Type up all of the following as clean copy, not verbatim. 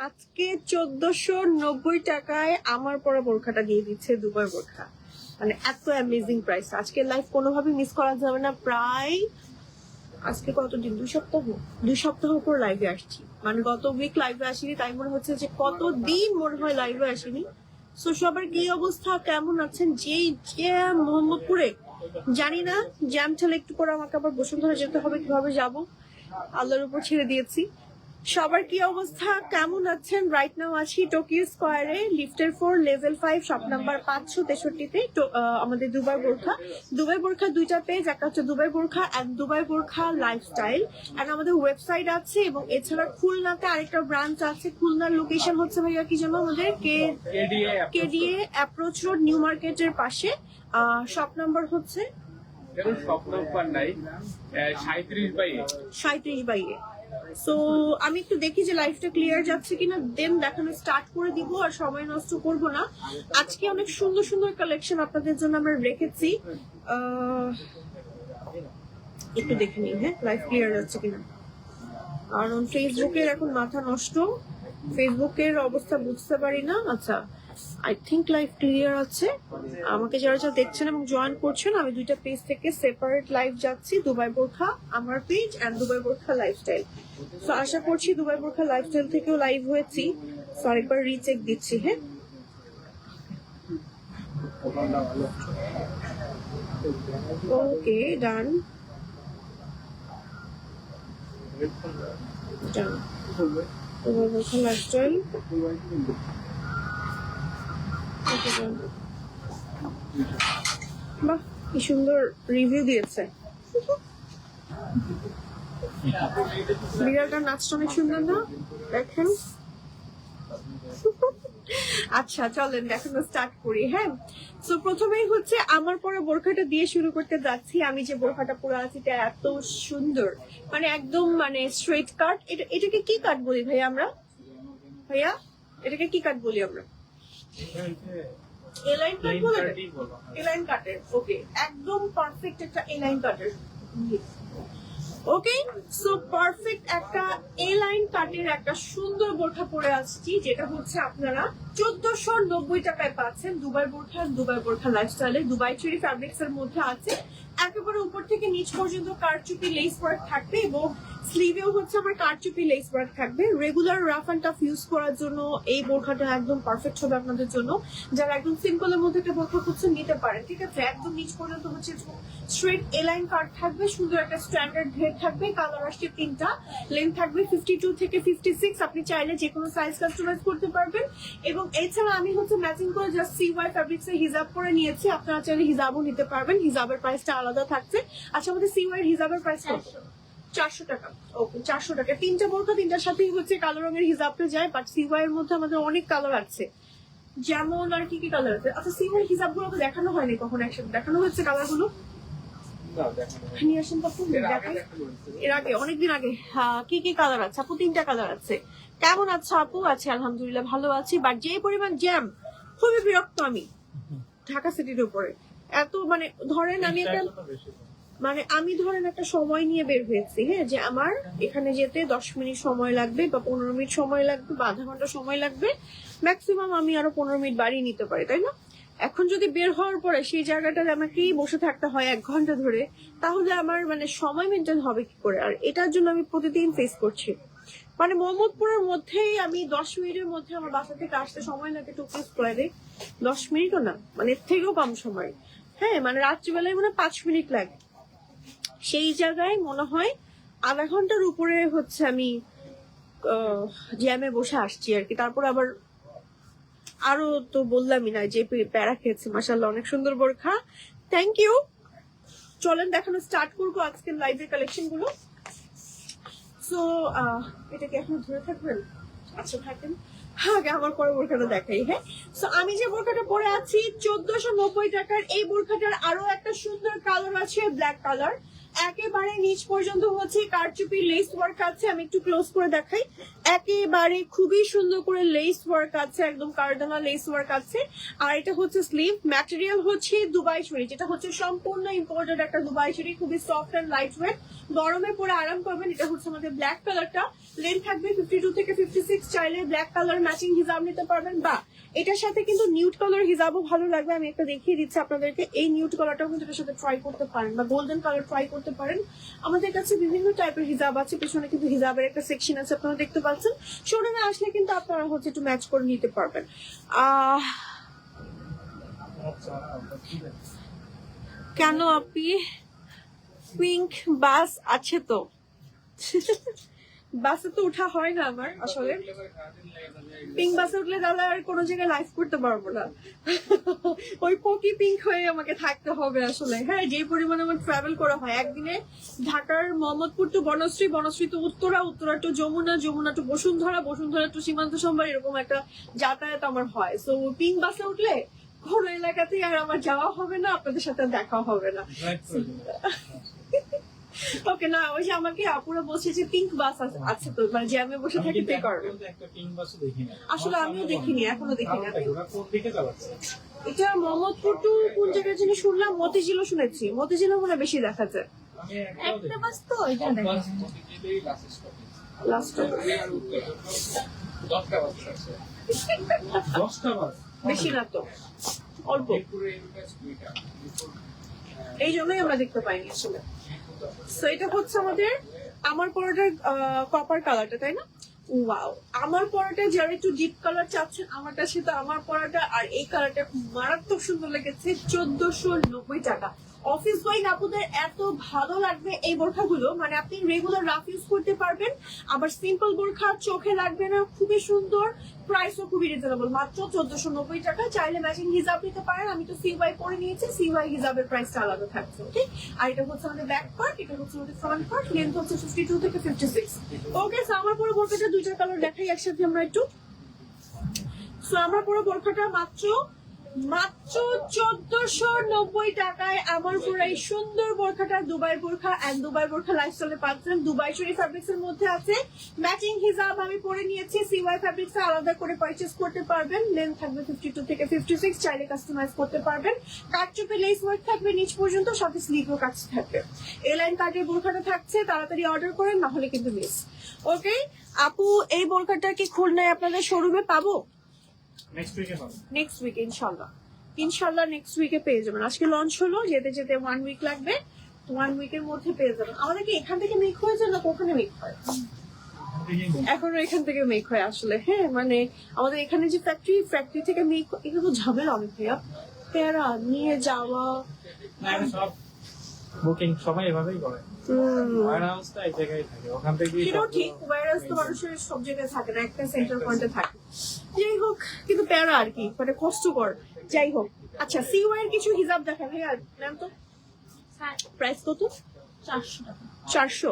আজকে 1490 টাকায় আমার পরা বোরখাটা দিয়ে দিচ্ছে দুবাই বোরখা। মানে এত অ্যামেজিং প্রাইস। আজকে লাইফ কোনোভাবেই মিস করা যাবে না। প্রায় আজকে কতদিন, 2 সপ্তাহ পর লাইভে আসছি। মানে গত উইক লাইভে আসিনি, তাই মনে হচ্ছে যে কতদিন মনে হয় লাইভে আসিনি। সো সবার কি অবস্থা, কেমন আছেন? যেই জ্যাম মোহাম্মদপুরে, জানি না জ্যাম ঠেলে একটু পরে আমাকে আবার বসুন্ধরা যেতে হবে, কিভাবে যাব আল্লাহর উপর ছেড়ে দিয়েছি। সবার কি অবস্থা, কেমন আছেন? রাইট নাও আছি টোকিও স্কোয়ারে, লিফটের 4 লেভেল 5 শপ নাম্বার 563-তে আমাদের দুবাই বোরখা দুইটা পেজ, একটা হচ্ছে দুবাই বোরখা and Dubai Borka lifestyle. And আমাদের ওয়েবসাইট আছে এবং এছাড়া খুলনাতে আরেকটা ব্রাঞ্চ আছে। খুলনার লোকেশন হচ্ছে ভাইয়া কি জানো, আমাদের কেডিএ অ্যাপ্রোচ রোড, নিউ মার্কেটের পাশে। শপ নাম্বার হচ্ছে 37/A। সো আমি একটু দেখি যে লাইফটা ক্লিয়ার যাচ্ছে কিনা, দেন দেখানো স্টার্ট করে দিব। আর সময় নষ্ট করব না। আজকে অনেক সুন্দর সুন্দর কালেকশন আপনাদের জন্য আমরা রেখেছি। একটু দেখে নিই হ্যাঁ লাইফ ক্লিয়ার যাচ্ছে কিনা, কারণ ফেসবুকের এখন মাথা নষ্ট, ফেসবুকের অবস্থা বুঝতে পারি না। আচ্ছা, আই থিঙ্ক লাইভ ক্লিয়ার আছে। আমাকে যারা যারা দেখছেন এবং জয়েন করছেন, আমি দুইটা পেজ থেকে সেপারেট লাইভ যাচ্ছি, দুবাই বোরখা আমার page and Dubai Borka lifestyle. তো আশা করছি দুবাই বোরখা লাইফস্টাইল থেকেও লাইভ হয়েছি। তো আরেকবার রিচেক দিচ্ছি। হ্যাঁ, ওকে, ডান ডান। দুবাই বোরখা লাইফস্টাইল, বাহ কি সুন্দর রিভিউ দিয়েছে। বিড়ালটার নাচটা অনেক সুন্দর না, দেখেন। আচ্ছা চলেন দেখানো স্টার্ট করি। হ্যাঁ, তো প্রথমেই হচ্ছে আমার পরা বোরখাটা দিয়ে শুরু করতে যাচ্ছি। আমি যে বোরখাটা পরে আছি এটা এত সুন্দর, মানে একদম মানে স্ট্রেট কাট। এটাকে কি কাট বলি ভাইয়া আমরা? ভাইয়া এটাকে কি কাট বলি আমরা? এলাইন কাট বলে, এলাইন কাটের। ওকে, একদম পারফেক্ট একটা এলাইন কাটের। ওকে, সো পারফেক্ট একটা এ লাইন কাটের একটা সুন্দর বোরখা পরে আসছি, যেটা হচ্ছে আপনারা 1490 টাকায় পাচ্ছেন। দুবাই বোরখা লাইফস্টাইলে দুবাই চেরি ফ্যাব্রিক্স এর মধ্যে আছে। একেবারে উপর থেকে নিচ পর্যন্ত কারচুপি লেস ওয়ার্ক থাকবে এবং স্লিভেও হচ্ছে আমার কারচুপি লেস ওয়ার্ক থাকবে। Regular rough and tough use করার জন্য এই বোরখাটা একদম পারফেক্ট হবে আপনাদের জন্য। যারা একদম সিম্পলের মধ্যে একটা বোরখা খুঁজছেন নিতে পারেন, ঠিক আছে। একদম নিচ পর্যন্ত হচ্ছে স্ট্রেট এলাইন কাট থাকবে, সুন্দর একটা স্ট্যান্ডার্ড ঘের থাকবে, কালার আসছে 3টা, লেন্থ থাকবে 52 থেকে 56। আপনি চাইলে যে কোনো সাইজ কাস্টমাইজ করতে পারবেন। এবং এছাড়া আমি হচ্ছে ম্যাচিং করে জাস্ট CY ফ্যাব্রিক্স এর হিজাব করে নিয়েছি। আপনারা চাইলে হিজাবও নিতে পারবেন, হিজাবের প্রাইসটা আলাদা থাকছে। আচ্ছা, আমাদের CY এর হিজাবের প্রাইস কত? 400 টাকা। ওকে, 400 টাকা। 3টা বোরখা, 3টার সাথেই হচ্ছে কালো রঙের হিজাবটা যায়। বাট CY এর মধ্যে আমাদের অনেক কালার আছে, যেমন আর কি কি কালার আছে। আচ্ছা, CY এর হিজাব গুলো তো দেখানো হয়নি কখনো, একসাথে দেখানো হচ্ছে কালার গুলো। এর আগে অনেকদিন আগে কি কি কালার আছে আপু? 3টা কালার আছে। কেমন আছে আপু? আছে আলহামদুলিল্লাহ, ভালো আছি। বাট যে পরিমাণ জ্যাম, খুবই বিরক্ত আমি ঢাকা সিটির উপরে। এত মানে ধরেন আমি ধরেন একটা সময় নিয়ে বের হয়েছি, হ্যাঁ, যে আমার এখানে যেতে 10 মিনিট সময় লাগবে বা 15 মিনিট সময় লাগবে বা আধা ঘন্টা সময় লাগবে, ম্যাক্সিমাম আমি আরো 15 মিনিট বাড়িয়ে নিতে পারি, তাই না? এখন যদি বের হওয়ার পরে সেই জায়গাটাতে আমাকেই বসে থাকতে হয় 1 ঘন্টা ধরে, তাহলে আমার মানে সময় মেনটেন হবে কি করে? আর এটার জন্য আমি প্রতিদিন ফেস করছি। মানে মোহাম্মদপুরের মধ্যেই আমি 10 মিনিটের মধ্যে আমার বাসা থেকে আসতে সময় লাগে টোকিও স্কোয়ারে। 10 মিনিটও না, মানে এর থেকেও কম সময়। হ্যাঁ, মানে রাত্রিবেলায় মনে হয় 5 মিনিট লাগে। সেই জায়গায় মনে হয় আধা ঘন্টার উপরে হচ্ছে আমি জ্যামে বসে আসছি আর কি। তারপর আবার আরো তো বললামই না যে প্যারা খেয়েছি। মাশাআল্লাহ, অনেক সুন্দর বোরখা, থ্যাংক ইউ। চলেন দেখানো স্টার্ট করবো আজকের লাইভের কালেকশন গুলো। সো এটা কি এখন ধরে থাকবেন? আচ্ছা থাকেন, আগে আমার পরে বোরখাটা দেখাই। হ্যাঁ, সো আমি যে বোরখাটা পরে আছি 1490 টাকার। এই বোরখাটার আরো একটা সুন্দর কালার আছে, ব্ল্যাক কালার। একেবারে নিচ পর্যন্ত হচ্ছে কারচুপি লেস ওয়ার্ক আছে। আমি একটু ক্লোজ করে দেখাই। একেবারে খুবই সুন্দর করে লেস ওয়ার্ক আছে, একদম কারদানা লেস ওয়ার্ক আছে। আর এটা হচ্ছে স্লিভ, ম্যাটেরিয়াল হচ্ছে দুবাই চেরি, যেটা হচ্ছে সম্পূর্ণ ইম্পোর্টেড একটা দুবাই চেরি, খুবই সফট এন্ড লাইট ওয়েট, গরমে পরে আরাম পাবেন। এটা হচ্ছে আমাদের ব্ল্যাক কালারটা, লেন্থ থাকবে 52 থেকে 56, চাইলে ব্ল্যাক কালার ম্যাচিং হিজাব নিতে পারবেন, বা এটার সাথে কিন্তু নিউড কালার হিজাবও ভালো লাগবে। আমি একটা দেখিয়ে দিচ্ছি আপনাদেরকে, এই নিউড কালারটাও কিন্তু এটার সাথে ট্রাই করতে পারেন, বা গোল্ডেন কালার ট্রাই করতে পারেন। আমাদের কাছে বিভিন্ন টাইপের হিজাব আছে, পেছনে কিন্তু হিজাবের একটা সেকশন আছে আপনারা দেখতে পাচ্ছেন। শোরুমে আসলে কিন্তু আপনারা হচ্ছে একটু ম্যাচ করে নিতে পারবেন। কেন আপনি পিঙ্ক বাস আছে তো? বাসে তো উঠা হয় না আমার আসলে, পিঙ্ক বাসে উঠলে দাদা আর কোনো জায়গায় লাইভ করতে পারবো না। ওই পকি পিঙ্ক হয়ে আমাকে থাকতে হবে আসলে। হ্যাঁ, যে পরিমাণে আমার ট্রাভেল করা হয় একদিনে, ঢাকার Mohammadpur to Banasree, Banasree to Uttara, Uttara to Jamuna, Jamuna to Bashundhara, Bashundhara to Shimanto Shambhar, এরকম একটা যাতায়াত আমার হয়। তো পিঙ্ক বাসে উঠলে কোনো এলাকাতেই আর আমার যাওয়া হবে না, আপনাদের সাথে দেখা হবে না। ওকে, না ওই যে আমাকে আপুরা বলছে যে পিঙ্ক বাস আছে তো, মানে জ্যামে বসে থাকি পে করবে। আসলে আমিও দেখিনি, এখনো দেখিনি। এটা মোহাম্মদপুর টু কোন জায়গায় যিনি শুনলাম, মতিঝিলও শুনেছি, মতিঝিলও মনে বেশি দেখা যায়। একটা বাস তো এটা লাস্ট বেশি না তো, অল্প, এই জন্যই আমরা দেখতে পাইনি আসলে। সো এটা হচ্ছে আমাদের আমার পরোটার কপার কালারটা, তাই না? ওয়াও, আমার পরোটা যারা একটু ডিপ কালার চাচ্ছেন, আমার কাছে তো আমার পরোটা আর এই কালারটা মারাত্মক সুন্দর লেগেছে। 1490 টাকা। অফিস গোয়িং আপুদের এত ভালো লাগবে এই বোরখাগুলো, মানে আপনি রেগুলার রাফ ইউজ করতে পারবেন, আবার সিম্পল বোরখা চোখে লাগবে না, খুবই সুন্দর, প্রাইসও খুবই রিজনেবল, মাত্র 1490 টাকা। চাইলে ম্যাচিং হিজাব নিতে পারেন, আমি তো সিওয়াই পরে নিয়েছি, সিওয়াই হিজাবের প্রাইসটা আলাদা থাকছে। ওকে, আর এটা হচ্ছে আমাদের ব্যাক পার্ট, এটা হচ্ছে আমাদের ফ্রন্ট পার্ট, লেন্থ হচ্ছে 52 থেকে 56। ওকে, সো আমার পুরো বোরখাটা দুইটা কালার দেখাই একসাথে আমরা একটু। সো আমার পুরো বোরখাটা মাত্র 1490 টাকায় আমার পুরো এই সুন্দর বোরখাটা, দুবাই বোরখা এন্ড দুবাই বোরখা লাইফস্টাইলে পাচ্ছেন। দুবাই শরী ফ্যাব্রিক্স এর মধ্যে আছে, ম্যাচিং হিজাব আমি পরে নিয়েছি, সিওয়াই ফ্যাব্রিক্স আলাদা করে পারচেজ করতে পারবেন। লেন্থ থাকবে 52 থেকে 56, চাইলে কাস্টমাইজ করতে পারবেন। কাটচুপে লেস ওয়ার্ক থাকবে নিচ পর্যন্ত, সাথে স্লিভও কাজ থাকবে। এ লাইন কাটের বোরখাটা থাকছে, তাড়াতাড়ি অর্ডার করেন, না হলে কিন্তু মিস। ওকে আপু, এই বোরখাটা কি খুলনায় আপনাদের শোরুমে পাবো? নেক্সট উইক ইনশাল্লাহ, ইনশাল্লাহ নেক্সট উইকে পেয়ে যাবেন। আজকে লঞ্চ হলো, যেতে যেতে 1 উইক লাগবে, 1 উইকের মধ্যে পেয়ে যাবেন। আমাদের কি এখান থেকে মেক হয়ে যায় না ওখানে মেক হয়? এখনো এখান থেকে মেক হয় আসলে। হ্যাঁ, মানে আমাদের এখানে যে ফ্যাক্টরি থেকে মেক, এগুলো ঝামেলা অনেক ভাইয়া, প্যারা নিয়ে যাওয়া, বুকিং সবাই এভাবেই করে। ওয়্যারহাউসটা এক জায়গায় থাকে, ওখান থেকে সেটাও ঠিক, ওয়্যারহাউস তো মানুষের সব জায়গায় থাকে না, একটা সেন্টার পয়েন্টে থাকে। যাই হোক, কিন্তু প্যারা আর কি, মানে কষ্টকর। যাই হোক, আচ্ছা সিওয়াই এর কিছু হিজাব দেখা ভাইয়া, ম্যাম তো প্রাইস কত? 400।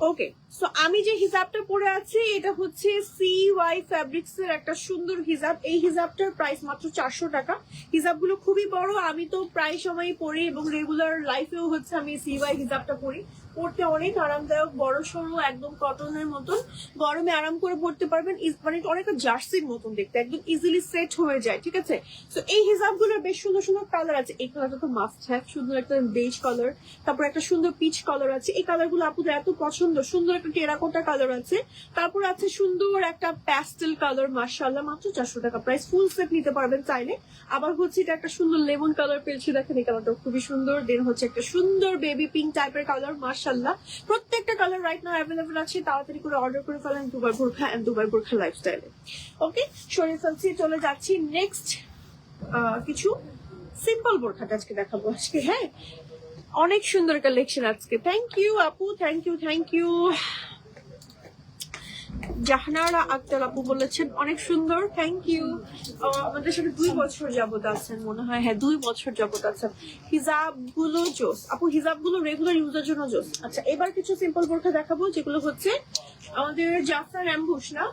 ওকে, সো আমি যে হিজাবটা পরে আছি এটা হচ্ছে সিওয়াই ফ্যাব্রিক্স এর একটা সুন্দর হিজাব। এই হিজাবটার প্রাইস মাত্র 400 টাকা। হিজাবগুলো খুবই বড়, আমি তো প্রায় সময় পরি এবং রেগুলার লাইফেও হচ্ছে আমি সিওয়াই হিজাবটা পরি। পড়তে অনেক আরামদায়ক, বড় সরু, একদম কটনের মতন, গরমে আরাম করে পড়তে পারবেন, মানে অনেকটা জার্সির মতন দেখতে, একদম ইজিলি সেট হয়ে যায়। ঠিক আছে, তো এই হিজাবগুলোর বেশ সুন্দর সুন্দর কালার আছে। এই কালারটা তো মাস্ট হ্যাভ, সুন্দর একটা বেজ কালার, তারপর একটা সুন্দর পিচ কালার আছে। এই কালারগুলো আপুদের এত পছন্দ। সুন্দর একটা টেরাকোটা কালার আছে, তারপর আছে সুন্দর একটা প্যাস্টেল কালার, মাশাআল্লাহ, মাত্র 400 টাকা প্রাইস। ফুল সেট নিতে পারবেন চাইলে। আবার হচ্ছে এটা একটা সুন্দর লেমন কালার পেয়েছি, দেখেন এই কালারটা খুবই সুন্দর। দেন হচ্ছে একটা সুন্দর বেবি পিঙ্ক টাইপের কালার, মাশাআল্লাহ, প্রত্যেকটা কালার রাইট নাও অ্যাভেলেবল আছে। তাড়াতাড়ি করে অর্ডার করে ফেলেন দুবাই বোরখা এন্ড দুবাই বোরখা লাইফস্টাইলে। ওকে, সরিয়ে ফেলছি, চলে যাচ্ছি নেক্সট কিছু সিম্পল বোরখাটা আজকে দেখাবো আজকে। হ্যাঁ, অনেক সুন্দর কালেকশন আজকে। থ্যাংক ইউ আপু, thank you, thank you. Jahanara Akter আপু বলেছেন অনেক সুন্দর, থ্যাংক ইউ। আমাদের সাথে 2 বছর যাবত আছেন মনে হয়, হ্যাঁ 2 বছর যাবত আছেন। হিজাব গুলো জোস আপু, হিজাব গুলো রেগুলার ইউজের জন্য জোস। আচ্ছা, এবার কিছু সিম্পল বোরখা দেখাবো যেগুলো হচ্ছে আমাদের জাফরান অ্যাম্বুশ, না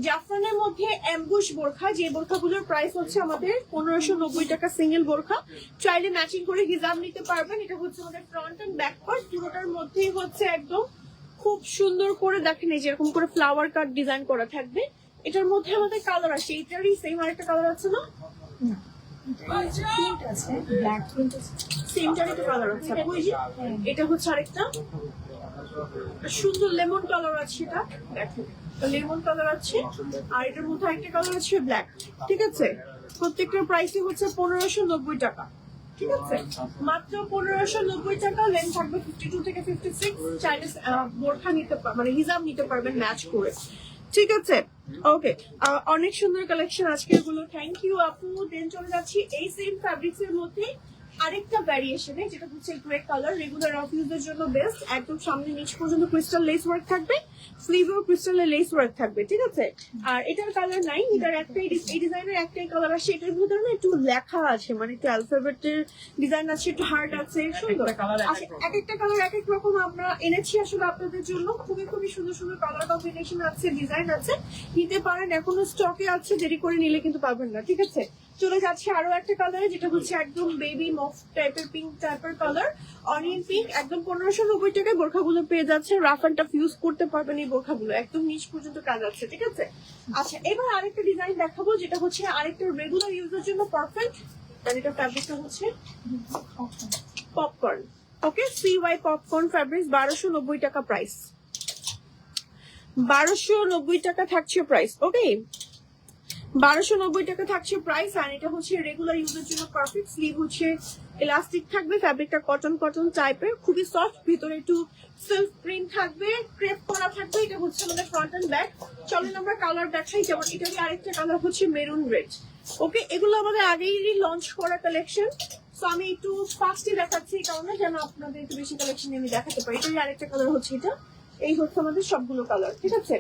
জাফরানের মধ্যে অ্যাম্বুশ বোরখা, যে বোরখাগুলোর প্রাইস হচ্ছে আমাদের 1590 টাকা সিঙ্গেল বোরখা। চাইলে ম্যাচিং করে হিজাব নিতে পারবেন। এটা হচ্ছে আমাদের ফ্রন্ট এন্ড ব্যাক পার্ট, পুরোটার মধ্যেই হচ্ছে একদম খুব সুন্দর করে দেখেন এই যেরকম করে ফ্লাওয়ার কাট ডিজাইন করা থাকবে। এটার মধ্যে আমাদের কালার আছে, এটারই সেম আরেকটা কালার আছে না, সেমটারই তো কালার আছে। এটা হচ্ছে আরেকটা সুন্দর লেমন কালার আছে, এটা দেখেন লেমন কালার আছে, আর এটার মধ্যে আরেকটা কালার আছে ব্ল্যাক। ঠিক আছে, প্রত্যেকটার প্রাইসই হচ্ছে 1590 টাকা। ঠিক আছে, মাত্র 1590 টাকা। লেন্থ থাকবে 52 থেকে 56। চাইলে বোরখা নিতে মানে হিজাব নিতে পারবেন ম্যাচ করে। ঠিক আছে, ওকে। অনেক সুন্দর কালেকশন আজকে এগুলো। থ্যাংক ইউ আপু। দেন চলে যাচ্ছি এই সেম ফ্যাব্রিক্স এর মধ্যে আরেকটা ভ্যারিয়েশনে, যেটা হচ্ছে গ্রে কালার। রেগুলার অফিসের জন্য বেস্ট। একদম সামনে নিচ পর্যন্ত ক্রিস্টাল লেস ওয়ার্ক থাকবে, স্লিভেও ক্রিস্টালের লেস ওয়ার্ক থাকবে। ঠিক আছে, আর এটার কালার নাই, এটার একটাই, এই ডিজাইনের একটাই কালার আসে। এটার ভিতরে না একটু লেখা আছে, মানে একটু অ্যালফাবেটের ডিজাইন আছে, একটু হার্ট আছে, সুন্দর। এক একটা কালার এক এক রকম আমরা এনেছি আসলে আপনাদের জন্য। খুবই খুবই সুন্দর সুন্দর কালার কম্বিনেশন আছে, ডিজাইন আছে, নিতে পারেন। এখনো স্টকে আছে, দেরি করে নিলে কিন্তু পাবেন না। ঠিক আছে, চলে যাচ্ছে আরো একটা কালারে, যেটা হচ্ছে একদম বেবি মফ টাইপের, পিঙ্ক টাইপের কালার, অনিয়ন পিঙ্ক। একদম 1590 টাকায় বোরখাগুলো পেয়ে যাচ্ছে। রাফ অ্যান্ড টাফ ইউজ করতে পারবেন এই বোরখাগুলো, একদম নিচ পর্যন্ত কাজ আছে। ঠিক আছে, আচ্ছা এবার আরেকটা ডিজাইন দেখাবো, যেটা হচ্ছে আরেকটা রেগুলার ইউজের জন্য পারফেক্ট। আর এটা ফ্যাব্রিকটা হচ্ছে পপকর্ন। ওকে, CY পপকর্ন ফ্যাব্রিক, 1290 টাকা প্রাইস। 1290 টাকা থাকছে প্রাইস। ওকে, 1290 টাকা থাকছে প্রাইস। আর এটা হচ্ছে রেগুলার ইউজের জন্য পারফেক্ট। স্লিভ হচ্ছে এলাস্টিক থাকবে, ফ্যাব্রিকটা কটন কটন টাইপের, খুবই সফট। ভিতরে একটু সিল্ক প্রিন্ট থাকবে, ক্রেপ করা থাকবে। এটা হচ্ছে আমাদের ফ্রন্ট এন্ড ব্যাক। চলেন আমরা কালার দেখাই। যেমন এটারই আরেকটা কালার হচ্ছে মেরুন রেড। ওকে, এগুলো আমাদের আগেই লঞ্চ করা কালেকশন, তো আমি একটু ফাস্টে দেখাচ্ছি এই কারণে, যেন আপনাদের একটু বেশি কালেকশন আমি দেখাতে পারি। এটারই আরেকটা কালার হচ্ছে এটা। এই হচ্ছে আমাদের সবগুলো কালার। ঠিক আছে,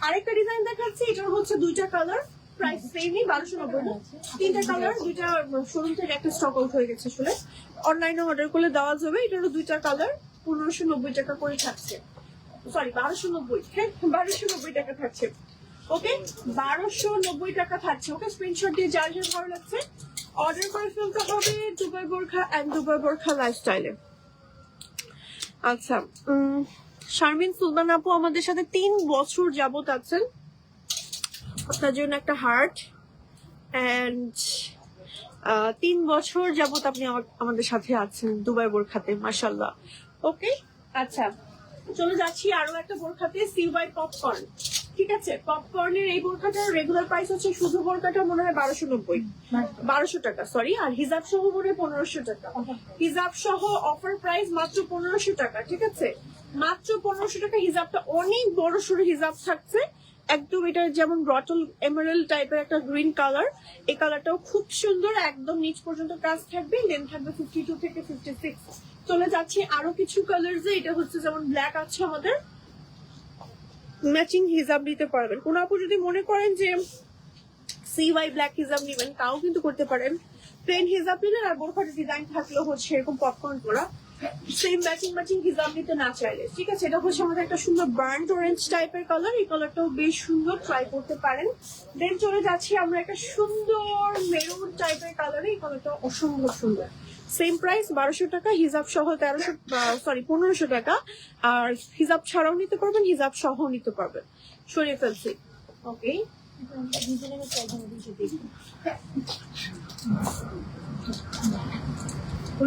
আরেকটা ডিজাইন দেখাচ্ছি, এটার হচ্ছে দুইটা কালার, প্রাইস সেমই 1290 না। তিনটা কালার, দুইটা শোরুম থেকে একটা স্টক আউট হয়ে গেছে আসলে, অনলাইনে অর্ডার করলে দেওয়া যাবে। এটারও দুইটা কালার, 1590 টাকা করে থাকছে। সরি 1290, হ্যাঁ 1290 টাকা থাকছে। ওকে, 1290 টাকা থাকছে। ওকে, স্ক্রিনশট দিয়ে যার যার ভালো লাগছে অর্ডার করে ফেলতে হবে। দুবাই বোরখা এন্ড দুবাই বোরখা লাইফস্টাইলে। আচ্ছা, শারমিন সুলতান আপু আমাদের সাথে 3 বছর যাবত আছেন, আপনার জন্য একটা হার্ট। এন্ড 3 বছর যাবত আপনি আমাদের সাথে আছেন দুবাই বোরখাতে, মাশাআল্লাহ। ওকে, আচ্ছা চলে যাচ্ছি আরো একটা বোরখাতে, CY পপকর্ন। ঠিক আছে, পপকর্নের এই বোরখাটার রেগুলার প্রাইস হচ্ছে, শুধু বোরখাটা মনে হয় 1290 টাকা, সরি। আর হিজাব সহ মনে হয় 1500 টাকা। হিজাব সহ অফার প্রাইস মাত্র 1500 টাকা। ঠিক আছে, মাত্র 1500 টাকা। হিজাবটা অনেক বড় সড়ো হিজাব থাকছে, একদম এটা যেমন বটল এমারেল্ড টাইপের একটা গ্রিন কালার। এই কালারটাও খুব সুন্দর, একদম নিচ পর্যন্ত কাজ থাকবে। লেন্থ থাকবে 52 থেকে 56। চলে যাচ্ছে আরো কিছু কালার, যে এটা হচ্ছে যেমন ব্ল্যাক আছে আমাদের, ম্যাচিং হিজাব নিতে পারবেন। কোন আপু যদি মনে করেন যে CY ব্ল্যাক হিজাব নেবেন, তাও কিন্তু করতে পারেন। প্লেন হিজাব নিলেন, আর বোরখাটা ডিজাইন থাকলেও হচ্ছে এরকম পপকর্ন করা, সেম ম্যাচিং হিজাব নিতে না চাইলে। ঠিক আছে, এটা হচ্ছে আমাদের একটা সুন্দর বার্ন্ট অরেঞ্জ টাইপের কালার। এই কালারটাও বেশ সুন্দর, ট্রাই করতে পারেন। দেন চলে যাচ্ছি আমরা একটা সুন্দর মেরুন টাইপের কালারে। এই কালারটা অসম্ভব সুন্দর। সেম প্রাইস 1200 টাকা, হিজাব সহ 1500 টাকা। আর হিজাব ছাড়াও নিতে পারবেন, হিজাব সহ নিতে পারবেন। সরিয়ে ফেলছি। ওকে,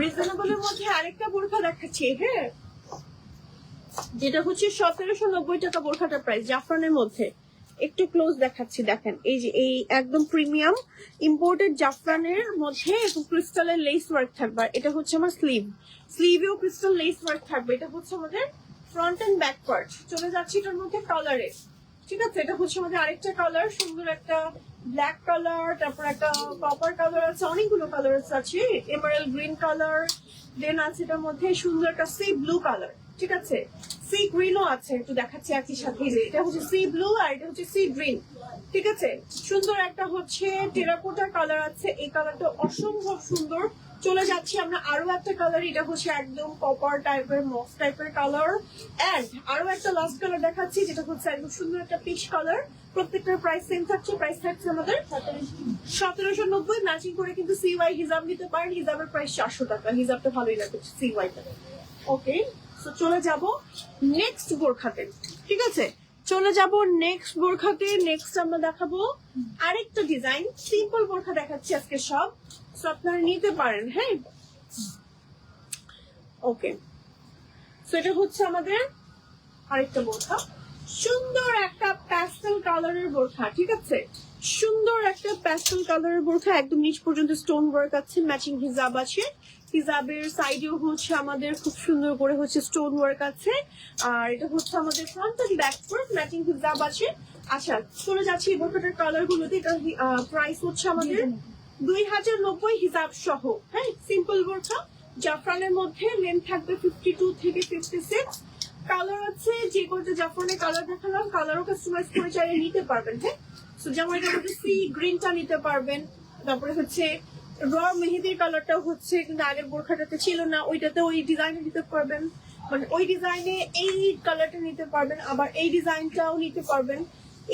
রিজনেবলের মধ্যে আরেকটা বোরখা দেখাচ্ছি, হ্যাঁ, যেটা হচ্ছে 1790 টাকা বোরখাটার প্রাইস, জাফরানের মধ্যে। একটু ক্লোজ দেখাচ্ছি, দেখেন এই যে এই একদম প্রিমিয়াম ইম্পোর্টেড জাফরানের মধ্যে ক্রিস্টালের লেস ওয়ার্ক থাকবে। এটা হচ্ছে আমার স্লিভেও ক্রিস্টাল লেস ওয়ার্ক থাকবে। এটা হচ্ছে আমাদের ফ্রন্ট এন্ড ব্যাক পার্ট। চলে যাচ্ছি এটার মধ্যে কালারে। ঠিক আছে, এটা হচ্ছে আমাদের আরেকটা কালার, সুন্দর একটা ব্ল্যাক কালার, তারপর একটা কপার কালার আছে, অনেকগুলো কালার আছে, এমারেল্ড গ্রিন কালার। দেন আছে এটার মধ্যে সুন্দর একটা সি ব্লু কালার। ঠিক আছে, সি গ্রিনও আছে, একটু দেখাচ্ছি একই সাথে। এটা হচ্ছে সি ব্লু, আর এটা হচ্ছে সি গ্রিন। ঠিক আছে, সুন্দর একটা হচ্ছে টেরাকোটা কালার আছে, এই কালারটা অসম্ভব সুন্দর। চলে যাচ্ছি আমরা আরো একটা কালার, এটা হচ্ছে একদম কপার টাইপের, মফ টাইপের কালার। এন্ড আরো একটা লাস্ট কালার দেখাচ্ছি, যেটা হচ্ছে একদম সুন্দর একটা পিচ কালার। প্রত্যেকটার প্রাইস সেম থাকছে, প্রাইস থাকছে আমাদের 1790। ম্যাচিং করে কিন্তু CY হিজাব নিতে পারেন, হিজাবের প্রাইস 400 টাকা। হিজাবটা ভালোই লাগে CY টা। ওকে, তো চলে যাব নেক্সট বোরখাতে। ঠিক আছে, চলে যাব নেক্সট বোরখাতে। নেক্সট আমরা দেখাবো আরেকটা ডিজাইন, সিম্পল বোরখা দেখাচ্ছি আজকে সব, তো আপনারা নিতে পারেন। হ্যাঁ, ওকে, তো এটা হচ্ছে আমাদের আরেকটা বোরখা। সুন্দর একটা প্যাস্টেল কালারের বোরখা, ঠিক আছে, সুন্দর একটা প্যাস্টেল কালারের বোরখা, একদম নিচ পর্যন্ত স্টোন ওয়ার্ক আছে, ম্যাচিং হিজাব আছে, হিজাবের সাইডেও হচ্ছে আমাদের খুব সুন্দর করে হচ্ছে স্টোন ওয়ার্ক আছে, আর এটা হচ্ছে আমাদের front and back part, matching হিজাব আছে। আচ্ছা, চলে যাচ্ছি এই বোরখাটার কালার গুলোতে। এটা প্রাইস হচ্ছে আমাদের 2090 হিজাব সহ। হ্যাঁ, সিম্পল বোরখা, জাফরানের মধ্যে লেন্থ থাকবে 52 থেকে 56। কালার আছে, যে কোনটা জাফরানের কালার দেখালাম, কালারও কাস্টমাইজ করে চাইলে নিতে পারবেন। হ্যাঁ, তো যেমন এটা হচ্ছে সি গ্রিনটা নিতে পারবেন, তারপরে হচ্ছে র মেহেদির কালারটাও হচ্ছে কিন্তু আগের বোরখাটাতে ছিল না, ওইটাতে ওই ডিজাইনে নিতে পারবেন, মানে ওই ডিজাইনে এই কালারটা নিতে পারবেন, আবার এই ডিজাইনটাও নিতে পারবেন,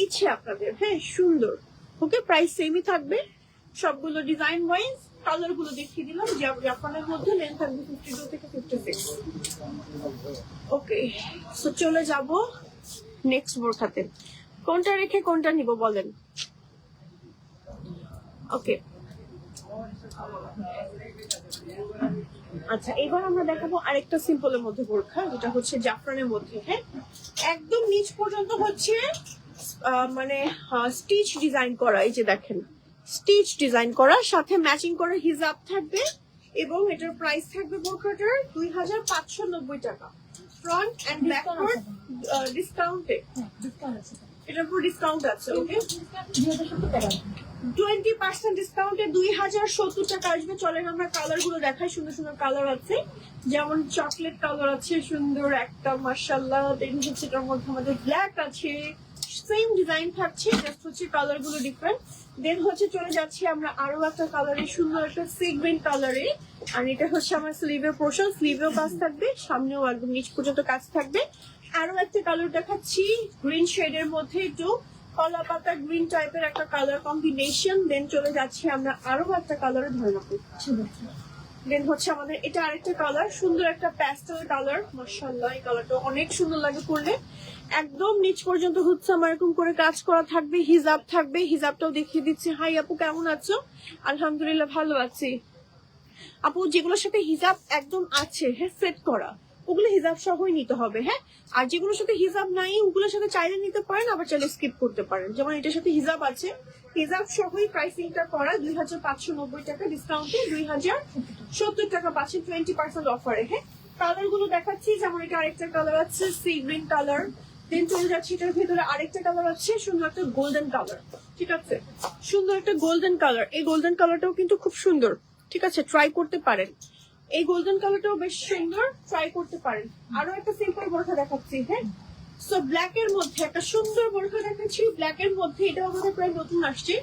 ইচ্ছে আপনাদের। হ্যাঁ, সুন্দর। ওকে, প্রাইস সেমই থাকবে সবগুলো ডিজাইন ওয়াইজ। কালার গুলো দেখিয়ে দিলাম, জাপানের মধ্যে লেন্থ থাকবে 52 থেকে 56। ওকে, সো চলে যাব নেক্সট বোরখাতে। কোনটা রেখে কোনটা নিব বলেন? ওকে, আচ্ছা, এবার আমরা দেখাবো আরেকটা সিম্পলের মধ্যে বোরখা, যেটা হচ্ছে জাফরানের মধ্যে। হ্যাঁ, একদম নিচ পর্যন্ত হচ্ছে মানে স্টিচ ডিজাইন করা, এই যে দেখেন স্টিচ ডিজাইন করা, সাথে ম্যাচিং করা হিজাব থাকবে, এবং এটার প্রাইস থাকবে বোরখাটার 2590 টাকা। ফ্রন্ট এন্ড ব্যাক পার্ট ডিসকাউন্টে, এটার উপর ডিসকাউন্ট আছে। ওকে, 20% ডিসকাউন্টে 2070 টাকা আসবে। চলেন আমরা কালার গুলো দেখাই, সুন্দর সুন্দর কালার আছে, যেমন চকলেট কালার আছে সুন্দর একটা, মাশাআল্লাহ। দেন হচ্ছে এটার মধ্যে আমাদের ব্ল্যাক আছে, সেম ডিজাইন থাকছে, জাস্ট হচ্ছে কালার গুলো ডিফারেন্ট। দেন হচ্ছে চলে যাচ্ছি আমরা আরো একটা কালারে, সুন্দর একটা সি গ্রিন কালারে, আর এটা হচ্ছে আমার স্লিভের পোর্শন, স্লিভেও কাজ থাকবে, সামনেও একদম নিচ পর্যন্ত কাজ থাকবে। আরো একটা কালার দেখাচ্ছি গ্রিন শেডের মধ্যে, একটু কলা পাতা গ্রিন টাইপের একটা কালার কম্বিনেশন। দেন চলে যাচ্ছি আমরা আরো একটা কালারে, ধরে রাখবো। দেন হচ্ছে আমাদের এটা আরেকটা কালার, সুন্দর একটা প্যাস্টেল কালার, মাশাআল্লাহ। এই কালারটা অনেক সুন্দর লাগে পরলে। একদম নিচ পর্যন্ত হচ্ছে আমার এরকম করে কাজ করা থাকবে, হিজাব থাকবে, হিজাবটাও দেখিয়ে দিচ্ছি। হাই আপু, কেমন আছো? আলহামদুলিল্লাহ, ভালো আছি। আপু, যেগুলোর সাথে হিজাব একদম আছে, হ্যাঁ, সেট করা, ওগুলো হিজাব সহই নিতে হবে। হ্যাঁ, আর যেগুলোর সাথে হিজাব নাই ওগুলোর সাথে চাইলে নিতে পারেন, আবার চাইলে স্কিপ করতে পারেন। যেমন এটার সাথে হিজাব আছে, হিজাব সহই প্রাইসিংটা করা 2590 টাকা, ডিসকাউন্টে 2070 টাকা পাচ্ছেন 20% অফারে। হ্যাঁ, কালার গুলো দেখাচ্ছি, যেমন এটা আরেকটা কালার আছে সি গ্রিন কালার। দেন চলে যাচ্ছি এটার ভেতরে আরেকটা কালার আছে, সুন্দর একটা গোল্ডেন কালার, ঠিক আছে, সুন্দর একটা গোল্ডেন কালার। এই গোল্ডেন কালারটাও কিন্তু খুব সুন্দর, ঠিক আছে, ট্রাই করতে পারেন। এই গোল্ডেন কালারটাও বেশ সুন্দর, ট্রাই করতে পারেন। আরো একটা সিম্পল বোরখা দেখাচ্ছি। হ্যাঁ, সো ব্ল্যাক এর মধ্যে একটা সুন্দর বোরখা দেখাচ্ছি, ব্ল্যাক এর মধ্যে, এটা আমাদের প্রায় নতুন আসছে।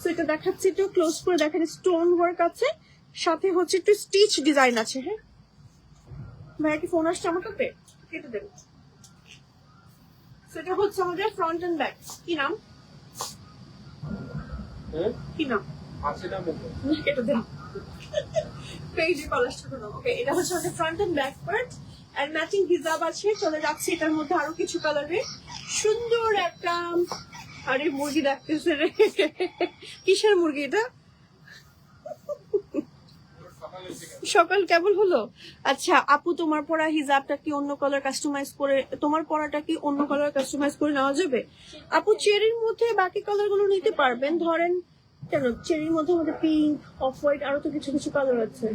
সো এটা দেখাচ্ছি, একটু ক্লোজ করে দেখেন, স্টোন ওয়ার্ক আছে, সাথে হচ্ছে একটু স্টিচ ডিজাইন আছে। হ্যাঁ, ভাইয়া কি ফোন আসছে আমার কাছে? কেটে দেব। সেটা হচ্ছে আমাদের ফ্রন্ট এন্ড ব্যাক। কি নাম? কি নাম? কেটে দেব। পেজে কলার ছোট নাম। ওকে, এটা হচ্ছে আমাদের front and back part, R matching হিজাব আছে। চলে যাচ্ছে এটার মধ্যে আরো কিছু কালারে, সুন্দর একটা, আরে মুরগি ডাকতেছে রে, কিসের মুরগি এটা? সকাল কেবল হলো। আচ্ছা আপু, তোমার পরা হিজাবটা কি অন্য কালার কাস্টমাইজ করে, তোমার পরাটা কি অন্য কালার কাস্টমাইজ করে নেওয়া যাবে? আপু, চেরির মধ্যে বাকি কালার গুলো নিতে পারবেন। ধরেন, কেন চেরির মধ্যে আমাদের পিঙ্ক, অফ হোয়াইট, আরো তো কিছু কিছু কালার আছে,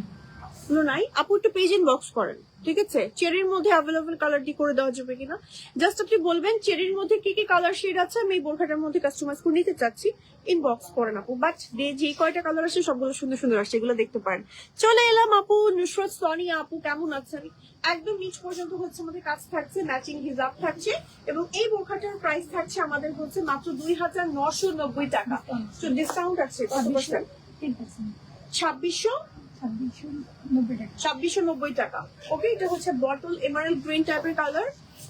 গুলো নাই। আপু একটু পেজ ইনবক্স করেন, ঠিক আছে, চেরির মধ্যে অ্যাভেলেবল কালারটি করে দেওয়া যাবে কিনা। জাস্ট আপনি বলবেন চেরির মধ্যে কি কি কালার শেড আছে, আমি এই বোরখাটার মধ্যে কাস্টমাইজ করে নিতে চাচ্ছি, ইনবক্স করেন আপু। বাট যে কয়টা কালার আছে সবগুলো সুন্দর সুন্দর আসছে, এগুলো দেখতে পারেন। চলে এলাম আপু নুসরাত সোনিয়া আপু, কেমন আছেন? একদম নিচ পর্যন্ত হচ্ছে আমাদের কাজ থাকছে, ম্যাচিং হিজাব থাকছে, এবং এই বোরখাটার প্রাইস থাকছে আমাদের হচ্ছে মাত্র 2990 টাকা। তো ডিসকাউন্ট আছে কত পার্সেন্ট? 2690 টাকা। ওকে, এটা হচ্ছে বটল এমারেল্ড গ্রিন টাইপের কালার,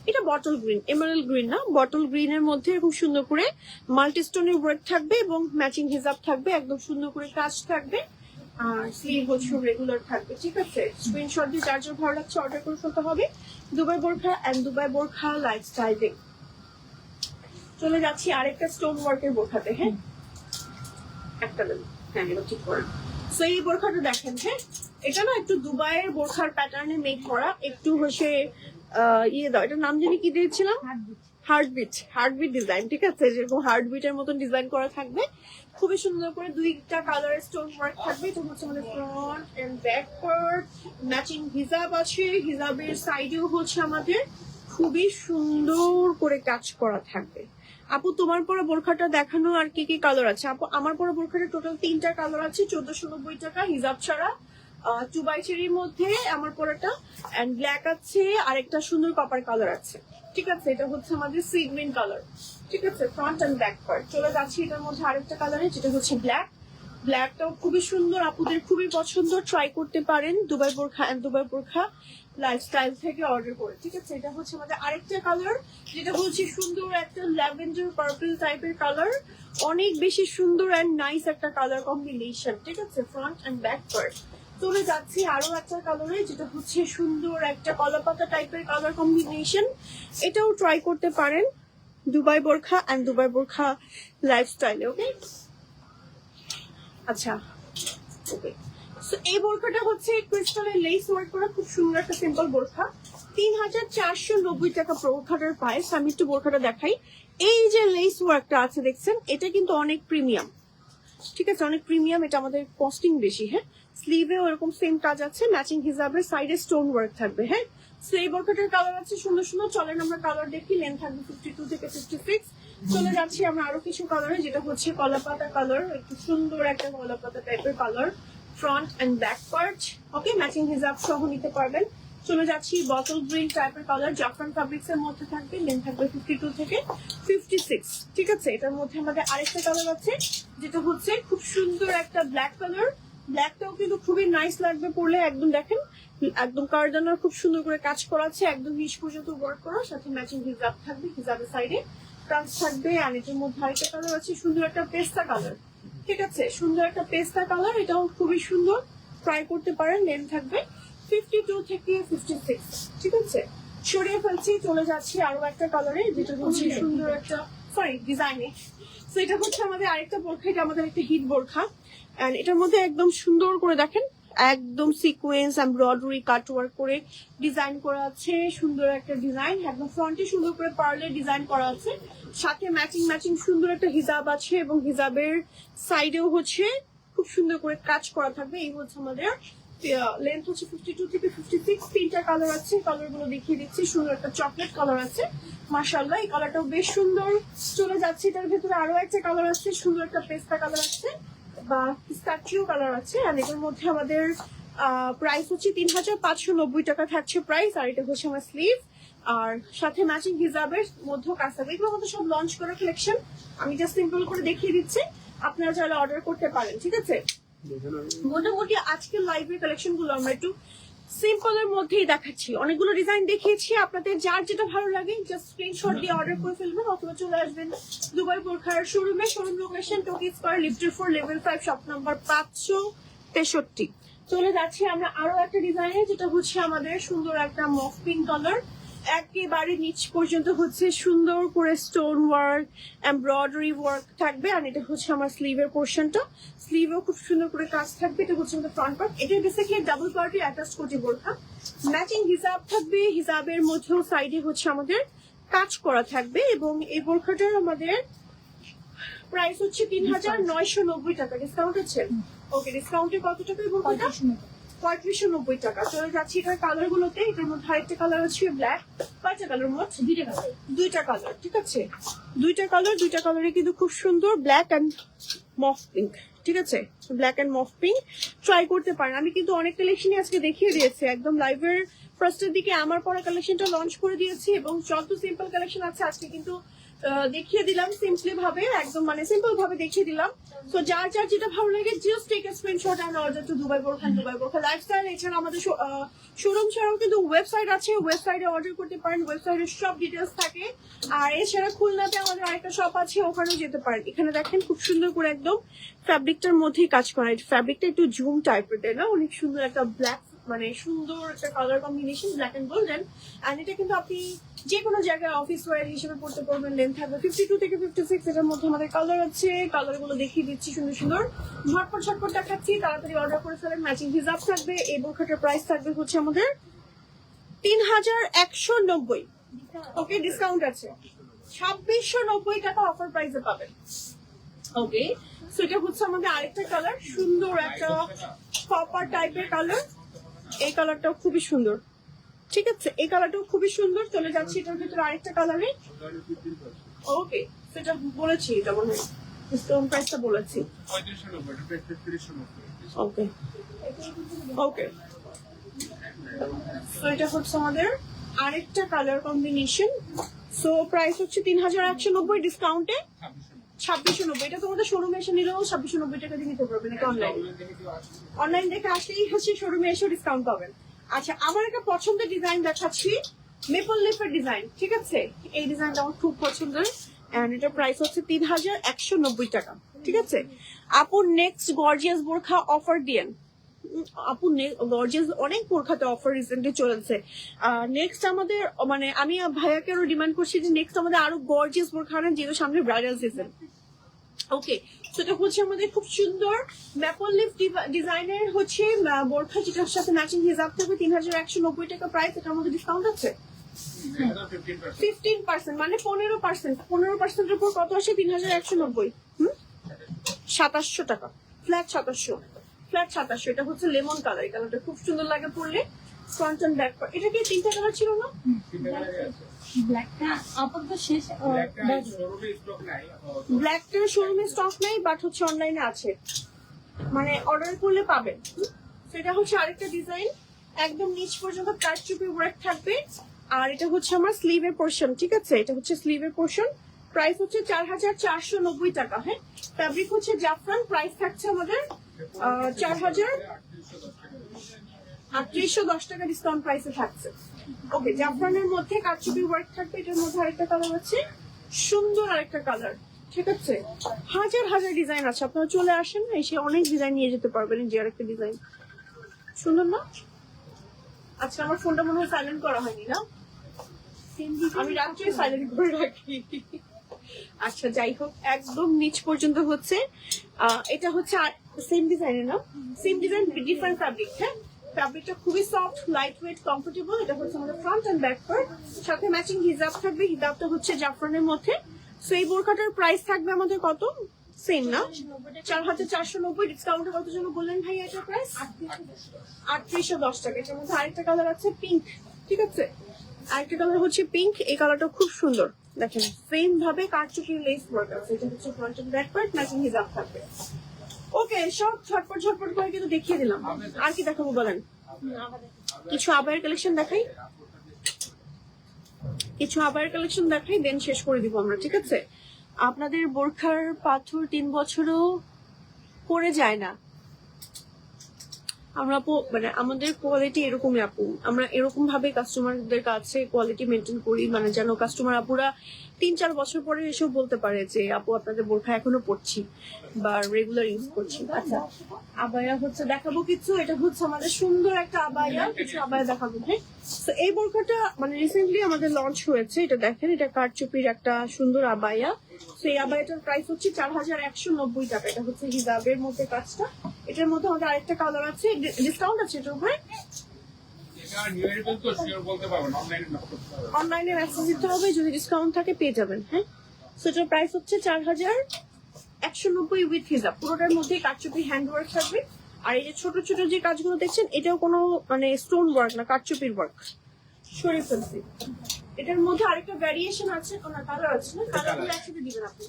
এটা বটল গ্রিন, এমারেল্ড গ্রিন না, বটল গ্রিন এর মধ্যে খুব সুন্দর করে মাল্টি স্টোনের ওয়ার্ক থাকবে, এবং ম্যাচিং হিজাব থাকবে, একদম সুন্দর করে কাজ থাকবে, আর স্লিভ হচ্ছে রেগুলার থাকবে, ঠিক আছে। স্ক্রিনশট দিয়ে যার যার ভালো লাগছে অর্ডার করে ফেলতে হবে। দুবাই বোরখা এন্ড দুবাই বোরখা লাইফস্টাইলে চলে যাচ্ছি আরেকটা স্টোন ওয়ার্কের বোরখাতে। হ্যাঁ, একটা দেন, হ্যাঁ, এবার ঠিক করেন। সো এই বোরখাটা দেখেন। হ্যাঁ, এটা না একটু দুবাইয়ের বোরখার প্যাটার্নে মেক করা, একটু হচ্ছে ইয়ে দাও, এটার নাম জানি কি দিয়েছিলাম, হার্টবিট ডিজাইন, ঠিক আছে, যেরকম হার্টবিটের মতন ডিজাইন করা থাকবে, খুবই সুন্দর করে দুইটা কালারের স্টোন ওয়ার্ক থাকবে। এটা হচ্ছে আমাদের front and back part, matching হিজাব আছে, হিজাবের সাইডেও হচ্ছে আমাদের খুবই সুন্দর করে কাজ করা থাকবে। আপু তোমার পরে বোরখাটা দেখানো আর কি কি কালার আছে? আপু আমার পরে বোরখাটা টোটাল 3টা কালার আছে, 1490 টাকা হিজাব ছাড়া, 2 চেরির মধ্যে আমার পরাটা, এন্ড ব্ল্যাক আছে, আরেকটা সুন্দর কপার কালার আছে, ঠিক আছে। এটা হচ্ছে আমাদের সি গ্রিন কালার, ঠিক আছে, ফ্রন্ট এন্ড ব্যাক পার্ট। চলে যাচ্ছি এটার মধ্যে আরেকটা কালারে, যেটা হচ্ছে ব্ল্যাকটাও খুবই সুন্দর, আপুদের খুবই পছন্দ, ট্রাই করতে পারেন দুবাই বোরখা এন্ড দুবাই বোরখা লাইফস্টাইল থেকে অর্ডার করে, ঠিক আছে। এটা হচ্ছে আমাদের আরেকটা কালার, যেটা হচ্ছে সুন্দর একটা ল্যাভেন্ডার পার্পল টাইপের কালার, অনেক বেশি সুন্দর এন্ড নাইস একটা কালার কম্বিনেশন, ঠিক আছে, ফ্রন্ট এন্ড ব্যাক পার্ট। চলে যাচ্ছি আরো একটা কালারে, যেটা হচ্ছে সুন্দর একটা কলাপাতা টাইপের কালার কম্বিনেশন, এটাও ট্রাই করতে পারেন দুবাই বোরখা এন্ড দুবাই বোরখা লাইফস্টাইলে। ওকে, আচ্ছা, ওকে। সো এই বোরখাটা হচ্ছে ক্রিস্টালের লেস ওয়ার্ক করা খুব সুন্দর একটা সিম্পল বোরখা, 3490 টাকা বোরখাটার প্রাইস। আমি একটু বোরখাটা দেখাই। এই যে লেস ওয়ার্কটা আছে দেখছেন, এটা কিন্তু অনেক প্রিমিয়াম, ঠিক আছে, অনেক প্রিমিয়াম, এটা আমাদের কস্টিং বেশি। হ্যাঁ, স্লিভেও এরকম সেম কাজ আছে, ম্যাচিং হিসাবে সাইডে স্টোন ওয়ার্ক থাকবে। হ্যাঁ, সো এই বোরখাটার কালার আছে সুন্দর সুন্দর। চলেন আমরা কালার দেখি, লেন্থ থাকবে 52 থেকে 56। চলে যাচ্ছি আমরা আরো কিছু কালারে, যেটা হচ্ছে কলাপাতা কালার, একটু সুন্দর একটা কলাপাতা টাইপের colour, front and back part. Okay, matching হিজাব সহ নিতে পারবেন। চলে যাচ্ছি বটল গ্রিন টাইপের কালার, জাফরান ফ্যাব্রিক্স এর মধ্যে থাকবে, লেন্থ থাকবে 52 থেকে 56, ঠিক আছে। এটার মধ্যে আমাদের আরেকটা কালার আছে, যেটা হচ্ছে খুব সুন্দর একটা ব্ল্যাক কালার, ব্ল্যাকটাও কিন্তু খুবই নাইস লাগবে পরলে, একদম দেখেন, একদম কার্ডানার খুব সুন্দর করে কাজ করা আছে, একদম নিচ পর্যন্ত ওয়ার্ক করা, সাথে ম্যাচিং হিজাব থাকবে, হিজাবের সাইডে কাজ থাকবে। আর এটার মধ্যে আরেকটা কালার আছে, সুন্দর একটা পেস্তা কালার, ঠিক আছে, সুন্দর একটা পেস্তা কালার, এটাও খুবই সুন্দর, ট্রাই করতে পারেন। লেন্থ থাকবে 52 থেকে 56, ঠিক আছে। সরিয়ে ফেলছি, চলে যাচ্ছি আরো একটা কালারে, যেটা হচ্ছে সুন্দর একটা ডিজাইনে। তো এটা হচ্ছে আমাদের আরেকটা বোরখা, এটা আমাদের একটা হিট বোরখা, এন্ড এটার মধ্যে একদম সুন্দর করে দেখেন, একদম সিকোয়েন্স এমব্রয়ডারি কাট ওয়ার্ক করে ডিজাইন করা আছে, সুন্দর একটা ডিজাইন, একদম ফ্রন্টে সুন্দর করে পার্লের ডিজাইন করা আছে, সাথে ম্যাচিং সুন্দর একটা হিজাব আছে, এবং হিজাবের সাইডেও হচ্ছে খুব সুন্দর করে কাজ করা থাকবে। এই হচ্ছে আমাদের লেন্থ হচ্ছে 52 থেকে 56, 3টা কালার আছে, কালার গুলো দেখিয়ে দিচ্ছি। সুন্দর একটা চকলেট কালার আছে, মাশাআল্লাহ, এই কালারটাও বেশ সুন্দর। চলে যাচ্ছে এটার ভেতরে আরো একটা কালার আছে, সুন্দর একটা পেস্তা কালার আছে বা পিস্তাচিও কালার আছে, আর এটার মধ্যে আমাদের প্রাইস হচ্ছে 3590 টাকা থাকছে প্রাইস। আর এটা হচ্ছে আমার স্লিভ, আর সাথে ম্যাচিং হিজাবের মধ্যেও কাজ থাকবে। এগুলো আমাদের সব লঞ্চ করা কালেকশন, আমি জাস্ট সিম্পল করে দেখিয়ে দিচ্ছি, আপনারা চাইলে অর্ডার করতে পারেন, ঠিক আছে। মোটামুটি আজকের লাইভের কালেকশন গুলো আমরা একটু সিম্পলের মধ্যেই দেখাচ্ছি, অনেকগুলো ডিজাইন দেখিয়েছি, আপনাদের যার যেটা ভালো লাগে জাস্ট স্ক্রিনশট দিয়ে অর্ডার করে ফেলবেন, অথবা চলে আসবেন দুবাই বোরখার শোরুমে। শোরুম লোকেশন টোকি স্কয়ার, লিফটের 4, লেভেল 5, শপ নাম্বার 563। চলে যাচ্ছি আমরা আরো একটা ডিজাইনে, যেটা হচ্ছে আমাদের সুন্দর একটা মফ পিঙ্ক কালার, একেবারে নিচ পর্যন্ত হচ্ছে সুন্দর করে স্টোন ওয়ার্ক এমব্রয়ডারি ওয়ার্ক থাকবে। আর এটা হচ্ছে আমার স্লিভের পোর্শনটা, স্লিভেও খুব সুন্দর করে কাজ থাকবে। এটা হচ্ছে আমাদের ফ্রন্ট পার্ট, এটা বেসিক্যালি ডাবল পার্টি অ্যাটাচ কোটি বোরখা, ম্যাচিং হিজাব থাকবে, হিজাবের মধ্যেও সাইডে হচ্ছে আমাদের কাজ করা থাকবে। এবং এই বোরখাটার আমাদের প্রাইস হচ্ছে 3990 টাকা, ডিসকাউন্ট আছে। ওকে, ডিসকাউন্টে কত টাকা এই বোরখাটা? 3590 টাকা। চলে যাচ্ছি এটার কালার গুলোতে, এটার মধ্যে আরেকটা কালার আছে ব্ল্যাক, 5টা কালার মোট, 2টা কালার, ঠিক আছে, 2টা কালারে কিন্তু খুব সুন্দর, ব্ল্যাক এন্ড মফ পিঙ্ক, ঠিক আছে, ব্ল্যাক এন্ড মফ পিঙ্ক, ট্রাই করতে পারেন। আমি কিন্তু অনেক কালেকশনই আজকে দেখিয়ে দিয়েছি, একদম লাইভের ফার্স্টের দিকে আমার পরা কালেকশনটা লঞ্চ করে দিয়েছি, এবং যত সিম্পল কালেকশন আছে আজকে কিন্তু দেখিয়ে দিলাম সিম্পলি ভাবে, একদম মানে সিম্পল ভাবে দেখিয়ে দিলাম। তো যার যার যেটা ভালো লাগে just take a screenshot and order to Dubai Borka lifestyle. এছাড়া আমাদের শোরুম ছাড়াও কিন্তু ওয়েবসাইট আছে, ওয়েবসাইটে অর্ডার করতে পারেন, ওয়েবসাইটের সব ডিটেলস থাকে। আর এছাড়া খুলনাতে আমাদের আরেকটা শপ আছে, ওখানেও যেতে পারেন। এখানে দেখেন খুব সুন্দর করে একদম ফ্যাব্রিকটার মধ্যেই কাজ করা, ফ্যাব্রিকটা একটু জুম টাইপের, তাই না, অনেক সুন্দর একটা ব্ল্যাক, মানে সুন্দর একটা colour combination, black and golden. And এটা কিন্তু আপনি যে কোনো জায়গায় অফিস ওয়্যার হিসেবে পড়তে পারবেন। লেন্থ থাকবে 52 থেকে 56, এটার মধ্যে আমাদের কালার আছে, কালার গুলো দেখিয়ে দিচ্ছি সুন্দর সুন্দর, ঝটপট দেখাচ্ছি, তাড়াতাড়ি অর্ডার করে ফেলেন। ম্যাচিং হিজাব থাকবে। এই বোরখাটার প্রাইস থাকবে হচ্ছে আমাদের 3190। ওকে, ডিসকাউন্ট আছে, 2690 টাকা অফার প্রাইসে পাবেন। ওকে, সো এটা হচ্ছে আমাদের আরেকটা কালার, সুন্দর একটা কপার টাইপের কালার। এই কালারটাও খুবই সুন্দর, ঠিক আছে, এই কালারটাও খুবই সুন্দর। চলে যাচ্ছি এটার ভিতরে আরেকটা কালারে। ওকে, সেটা বলেছি, এটা মনে হয় স্টোন প্রাইসটা বলেছি। 3590 ওকে ওকে, সো এটা হচ্ছে আমাদের আরেকটা কালার কম্বিনেশন। সো প্রাইস হচ্ছে 3190, ডিসকাউন্টে 2690। এটা তোমাদের শোরুমে এসে নিলেও 2690 টাকা দিয়ে নিতে পারবেন, এটা অনলাইন দেখে আসলেই হচ্ছে শোরুমে এসে ডিসকাউন্ট পাবেন। আচ্ছা, আমার একটা পছন্দের ডিজাইন দেখাচ্ছি, মেপল লিফের ডিজাইন, ঠিক আছে, এই ডিজাইনটা আমার খুব পছন্দের। এন্ড এটার প্রাইস হচ্ছে 3190 টাকা, ঠিক আছে। আপু নেক্সট গর্জিয়াস বোরখা অফার দিয়েন। আপু গর্জিয়াস অনেক বোরখাতে অফার রিসেন্টলি চলেছে। নেক্সট আমাদের মানে আমি ভাইয়াকে আরো ডিমান্ড করছি যে নেক্সট আমাদের আরো গর্জিয়াস বোরখা আনেন, যেহেতু সামনে ব্রাইডাল সিজন। ওকে, সেটা হচ্ছে আমাদের খুব সুন্দর ম্যাপল লিফ ডিজাইনের হচ্ছে বোরখা, যেটার সাথে ম্যাচিং হিজাব থাকবে। 3190 টাকা প্রাইস। এটার মধ্যে ডিসকাউন্ট আছে 15%, মানে 15%। এর উপর কত আসে? 3190, 2700 টাকা, ফ্ল্যাট 2700। এটা হচ্ছে লেমন কালার, এই কালারটা খুব সুন্দর লাগে পরলে। ফ্রন্ট এন্ড ব্যাক, এটা কি তিনটা কালার ছিল না? ব্ল্যাকটা আপাতত শেষ। ব্ল্যাকটার শোরুমে স্টক নাই, বাট হচ্ছে অনলাইনে আছে, মানে অর্ডার করলে পাবেন। সেটা হচ্ছে আরেকটা ডিজাইন, একদম নিচ পর্যন্ত কারচুপি ওয়ার্ক থাকবে। আর এটা হচ্ছে আমার স্লিভের পোর্শন, ঠিক আছে, এটা হচ্ছে স্লিভের পোর্শন। প্রাইস হচ্ছে 4490 টাকা। হ্যাঁ, ফ্যাব্রিক হচ্ছে জাফরান। প্রাইস থাকছে আমাদের 4810 টাকা ডিসকাউন্ট প্রাইসে থাকছে। ওকে, জাফরানের মধ্যে কারচুপি ওয়ার্ক থাকবে। এটার মধ্যে আরেকটা কালার আছে, সুন্দর আরেকটা কালার, ঠিক আছে। হাজার হাজার ডিজাইন আছে, আপনারা চলে আসেন, এসে অনেক ডিজাইন নিয়ে যেতে পারবেন। যে আরেকটা ডিজাইন সুন্দর না? আচ্ছা, আমার ফোনটা মনে হয় সাইলেন্ট করা হয়নি না, আমি রাত্রে সাইলেন্ট করে রাখি। আচ্ছা, যাই হোক, একদম নিচ পর্যন্ত হচ্ছে এটা হচ্ছে সেম ডিজাইনের না, সেম ডিজাইন ডিফারেন্ট ফ্যাব্রিক। হ্যাঁ, ফ্যাব্রিকটা খুবই সফট, লাইট ওয়েট, কমফোর্টেবল। এটা হচ্ছে আমাদের ফ্রন্ট এন্ড ব্যাক পার্ট, সাথে ম্যাচিং হিজাব থাকবে। হিজাবটা হচ্ছে জাফরানের মধ্যে। সো এই বোরখাটার প্রাইস থাকবে আমাদের কত? সেম না, 4490। ডিসকাউন্টে কত জন্য বললেন ভাই? এটার প্রাইস 3810 টাকা। এটার মধ্যে আরেকটা কালার আছে পিঙ্ক, ঠিক আছে, আরেকটা কালার হচ্ছে পিঙ্ক। এই কালারটা খুব সুন্দর, দেখেন সেম ভাবে কারচুপি লেস ওয়ার্ক আছে। এটা হচ্ছে front and back part, matching হিজাব থাকবে। ওকে, সব ঝটপট করে কিন্তু দেখিয়ে দিলাম। আর কি দেখাবো বলেন? কিছু আবায়ের কালেকশন দেখাই, দেন শেষ করে দিব আমরা, ঠিক আছে। আপনাদের বোরখার পাথর 3 বছরও পড়ে যায় না। আমরা মানে আমাদের কোয়ালিটি এরকমই আপু, আমরা এরকম ভাবে কাস্টমারদের কাছে কোয়ালিটি মেনটেন করি, মানে যেন কাস্টমার আপুরা 3-4 বছর পরে এসেও বলতে পারে যে আপু আপনাদের বোরখা এখনো পড়ছি বা রেগুলার ইউজ করছি। আচ্ছা, আবায়া হচ্ছে দেখাবো কিছু। এটা হচ্ছে আমাদের সুন্দর একটা আবায়া, কিছু আবায়া দেখাবো। হ্যাঁ, তো এই বোরখাটা মানে রিসেন্টলি আমাদের লঞ্চ হয়েছে। এটা দেখেন, এটা কারচুপির একটা সুন্দর আবায়া। তো এই আবায়াটার প্রাইস হচ্ছে 4190 টাকা। এটা হচ্ছে হিজাবের মধ্যে কাজটা। এটার মধ্যে আমাদের আরেকটা কালার আছে, ডিসকাউন্ট আছে এটার উপরে। অনলাইনে মেসেজ দিতে হবে, যদি ডিসকাউন্ট থাকে পেয়ে যাবেন। হ্যাঁ, সেটার প্রাইস হচ্ছে 4190 উইথ হিজাব। পুরোটার মধ্যে কারচুপি হ্যান্ড ওয়ার্ক থাকবে। আর এই যে ছোট ছোট যে কাজগুলো দেখছেন, এটাও কোনো মানে স্টোন ওয়ার্ক না, কারচুপির ওয়ার্ক। সরিয়ে ফেলছি। এটার মধ্যে আরেকটা ভ্যারিয়েশন আছে, কোনো কালার আছে না, কালারগুলো একসাথে দিবেন আপনি।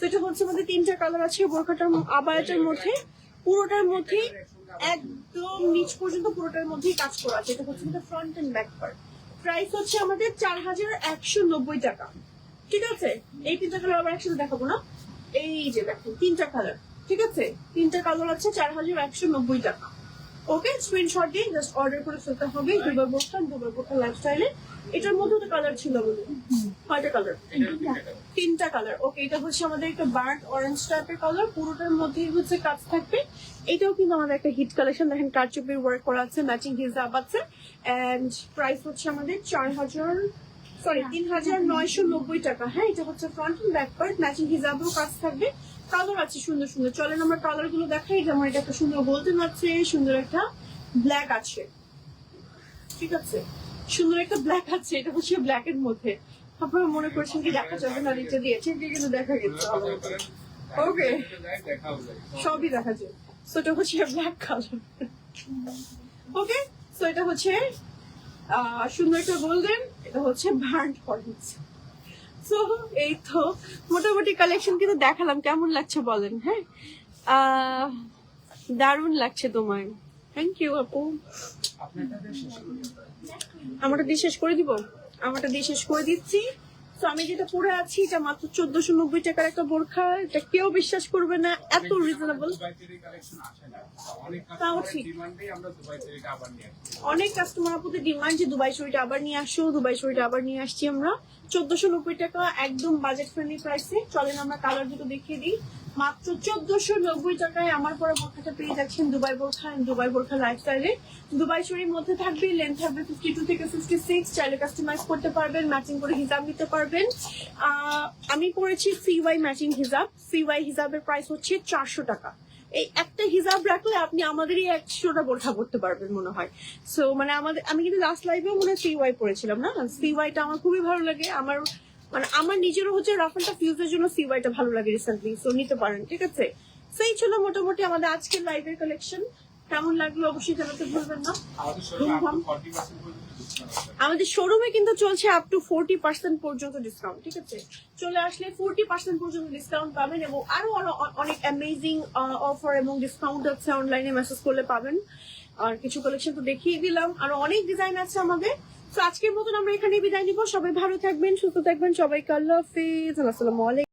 সেটা হচ্ছে আমাদের 3টা কালার আছে বোরখাটার আবায়াটার মধ্যে। পুরোটার মধ্যে একদম নিচ পর্যন্ত পুরোটার মধ্যেই কাজ করা আছে। এটা হচ্ছে front and back part. Price হচ্ছে আমাদের 4190 টাকা, ঠিক আছে। এই 3টা কালার আবার একসাথে দেখাবো না, এই যে দেখুন 3টা কালার, ঠিক আছে, 3টা কালার আছে 4190 টাকা। ওকে, স্ক্রিনশট দিয়ে জাস্ট অর্ডার করে ফেলতে হবে। দুবার বোরখা লাইফস্টাইলে। এটার মধ্যে তো কালার ছিল বলে, কয়টা কালার? 3টা কালার। ওকে, এটা হচ্ছে আমাদের একটা বার্ড অরেঞ্জ টাইপের কালার, পুরোটার মধ্যেই হচ্ছে কাজ থাকবে। এটাও কিন্তু আমাদের একটা হিট কালেকশন। দেখেন কারচুপির ওয়ার্ক করা আছে, ম্যাচিং হিজাব আছে। এন্ড প্রাইস হচ্ছে আমাদের 3990 টাকা। হ্যাঁ, এটা হচ্ছে front and back part, matching হিজাবেও কাজ থাকবে। কালার আছে সুন্দর সুন্দর, চলেন আমরা কালার গুলো দেখাই। যেমন এটা একটা সুন্দর গোল্ডেন আছে, সুন্দর একটা ব্ল্যাক আছে, ঠিক আছে, সুন্দর একটা ব্ল্যাক আছে। এটা হচ্ছে ব্ল্যাক এর মধ্যে, আপনারা মনে করছেন কি দেখা যাবে না নিচে দিয়েছে, যে কিন্তু দেখা গেছে। ওকে, সবই দেখা যায়। সো এটা হচ্ছে ব্ল্যাক কালার। ওকে, সো এটা হচ্ছে সুন্দর একটা গোল্ডেন, এটা হচ্ছে বার্ন অরেঞ্জ। সো এই তো মোটামুটি কালেকশন কিন্তু দেখালাম, কেমন লাগছে বলেন? হ্যাঁ, দারুণ লাগছে তোমায়, থ্যাংক ইউ আপু। আমারটা দিয়ে শেষ করে দিব, আমারটা দিয়ে শেষ করে দিচ্ছি। তো আমি যেটা পরে আছি এটা মাত্র 1490 টাকার একটা বোরখা, এটা কেউ বিশ্বাস করবে না, এত রিজনেবল। তাও ঠিক, অনেক কাস্টমার আপুদের ডিমান্ড যে দুবাই শাড়িটা আবার নিয়ে আসো, দুবাই শাড়িটা আবার নিয়ে আসছি আমরা 1490 টাকা, একদম বাজেট ফ্রেন্ডলি প্রাইসে। চলেন আমরা কালার দুটো দেখিয়ে দিই। মাত্র 1490 টাকায় আমার পরে বোরখাটা পেয়ে যাচ্ছেন দুবাই বোরখা, দুবাই বোরখা লাইফস্টাইলে। দুবাই শাড়ির মধ্যে থাকবে, লেন্থ থাকবে 52 থেকে 56, চাইলে কাস্টমাইজ করতে পারবেন, ম্যাচিং করে হিজাব নিতে পারবেন। আমি পরেছি সিওয়াই ম্যাচিং হিজাব, সিওয়াই হিজাবের প্রাইস হচ্ছে 400 টাকা। এই একটা হিজাব রাখলে আপনি আমাদেরই 100টা বোরখা পড়তে পারবেন মনে হয়। সো মানে আমি কিন্তু লাস্ট লাইভেও মনে হয় সিওয়াই পড়েছিলাম না, সিওয়াইটা আমার খুবই ভালো লাগে। আমার নিজেরও হচ্ছে রাফানটা ফিউজের জন্য সিওয়াইটা ভালো লাগে রিসেন্টলি, সো নিতে পারেন, ঠিক আছে? সেই ছিল মোটামুটি আমাদের আজকের লাইভের কালেকশন। কেমন লাগলো অবশ্যই জানাতে ভুলবেন না। আমাদের শোরুমে কিন্তু চলছে আপ টু 40% পর্যন্ত ডিসকাউন্ট, ঠিক আছে? চলে আসলে 40% পর্যন্ত ডিসকাউন্ট পাবেন, এবং আরো অনেক অ্যামেজিং অফার এবং ডিসকাউন্ট আছে, অনলাইনে মেসেজ করলে পাবেন। আর কিছু কালেকশন তো দেখিয়ে দিলাম, আরো অনেক ডিজাইন আছে আমাদের। তো আজকের মতন আমরা এখানে বিদায় নিব। সবাই ভালো থাকবেন, সুস্থ থাকবেন, সবাইকে আল্লাহ হাফেজ, আসসালামু আলাইকুম।